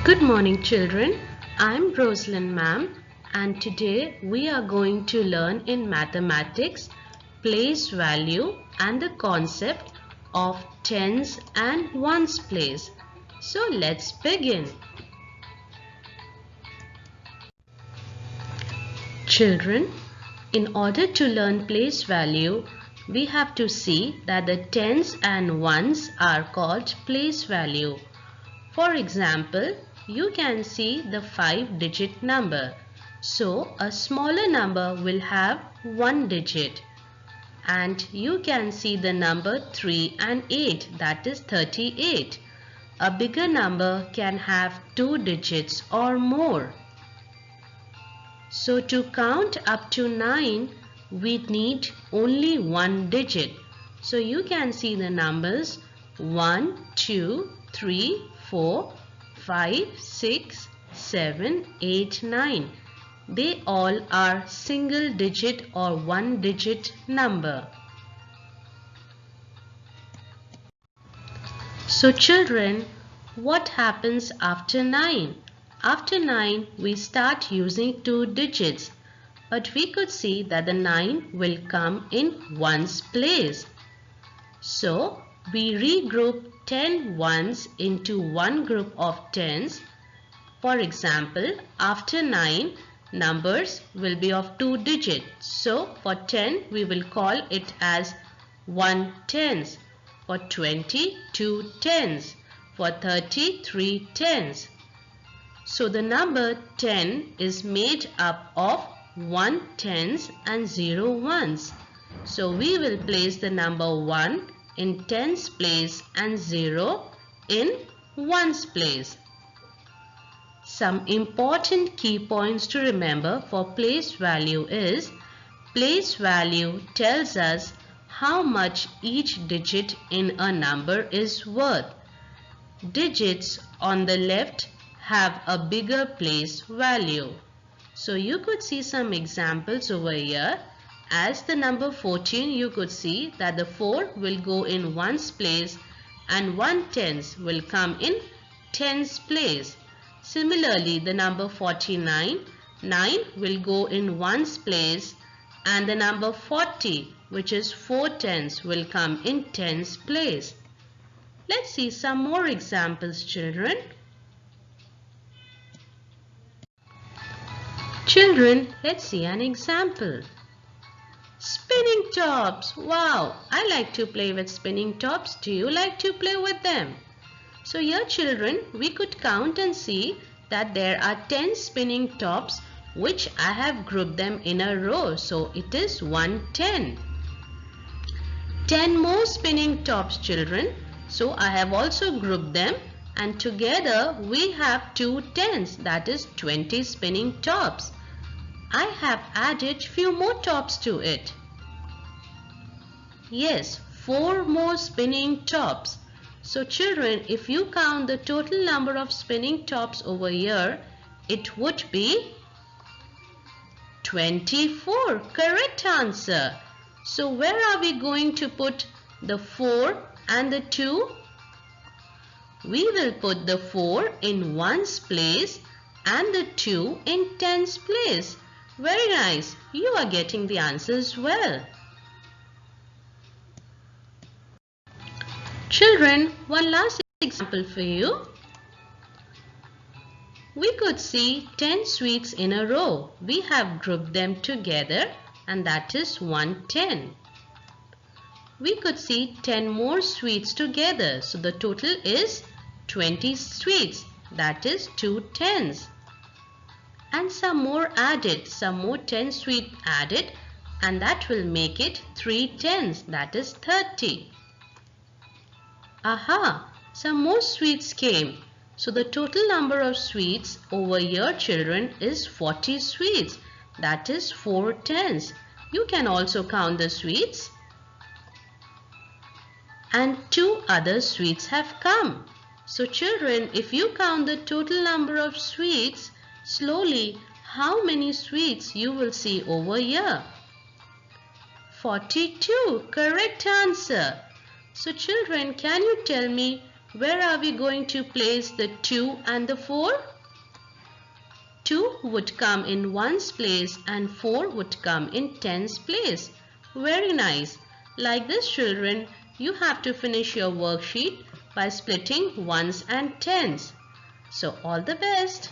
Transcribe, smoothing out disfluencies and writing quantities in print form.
Good morning children, I'm Rosalind ma'am and today we are going to learn in mathematics place value and the concept of tens and ones place. So let's begin. Children, in order to learn place value, we have to see that the tens and ones are called place value. For example, you can see the 5-digit number. So, a smaller number will have 1 digit. And you can see the number 3 and 8, that is 38. A bigger number can have 2 digits or more. So, to count up to 9, we need only 1 digit. So, you can see the numbers 1, 2, 3, 4, 5, 6, 7, 8, 9. They all are single digit or 1 digit number. So children, what happens after 9? After 9 we start using 2 digits. But we could see that the 9 will come in ones place. So we regroup 10 ones into one group of tens. For example, after 9, numbers will be of 2 digits. So for 10, we will call it as 1 tens. For 20, 2 tens. For 30, 3 tens. So the number 10 is made up of 1 tens and 0 ones. So we will place the number 1 in tens place and 0 in ones place. Some important key points to remember for place value is place value tells us how much each digit in a number is worth. Digits on the left have a bigger place value. So you could see some examples over here. As the number 14, you could see that the 4 will go in ones place and 1 tens will come in tens place. Similarly, the number 49, 9 will go in ones place and the number 40, which is 4 tens, will come in tens place. Let's see some more examples, children. Children, let's see an example. Spinning tops. Wow, I like to play with spinning tops. Do you like to play with them? So here children, we could count and see that there are 10 spinning tops which I have grouped them in a row. So it is 110. 10 more spinning tops children. So I have also grouped them and together we have 2 tens, that is 20 spinning tops. I have added few more tops to it. Yes, 4 more spinning tops. So children, if you count the total number of spinning tops over here, it would be 24. Correct answer. So where are we going to put the 4 and the 2? We will put the 4 in ones place and the 2 in tens place. Very nice. You are getting the answers well. Children, one last example for you. We could see 10 sweets in a row. We have grouped them together and that is 110. We could see 10 more sweets together. So the total is 20 sweets. That is 2 tens. And some more added. Some more 10 sweets added and that will make it 3 tens. That is 30. Aha! Some more sweets came. So the total number of sweets over here children is 40 sweets. That is 4 tens. You can also count the sweets. And 2 other sweets have come. So children, if you count the total number of sweets slowly, how many sweets you will see over here? 42. Correct answer. So children, can you tell me Where are we going to place the 2 and the 4? 2 would come in 1's place and 4 would come in 10's place. Very nice. Like this, children, you have to finish your worksheet by splitting 1's and 10's. So all the best.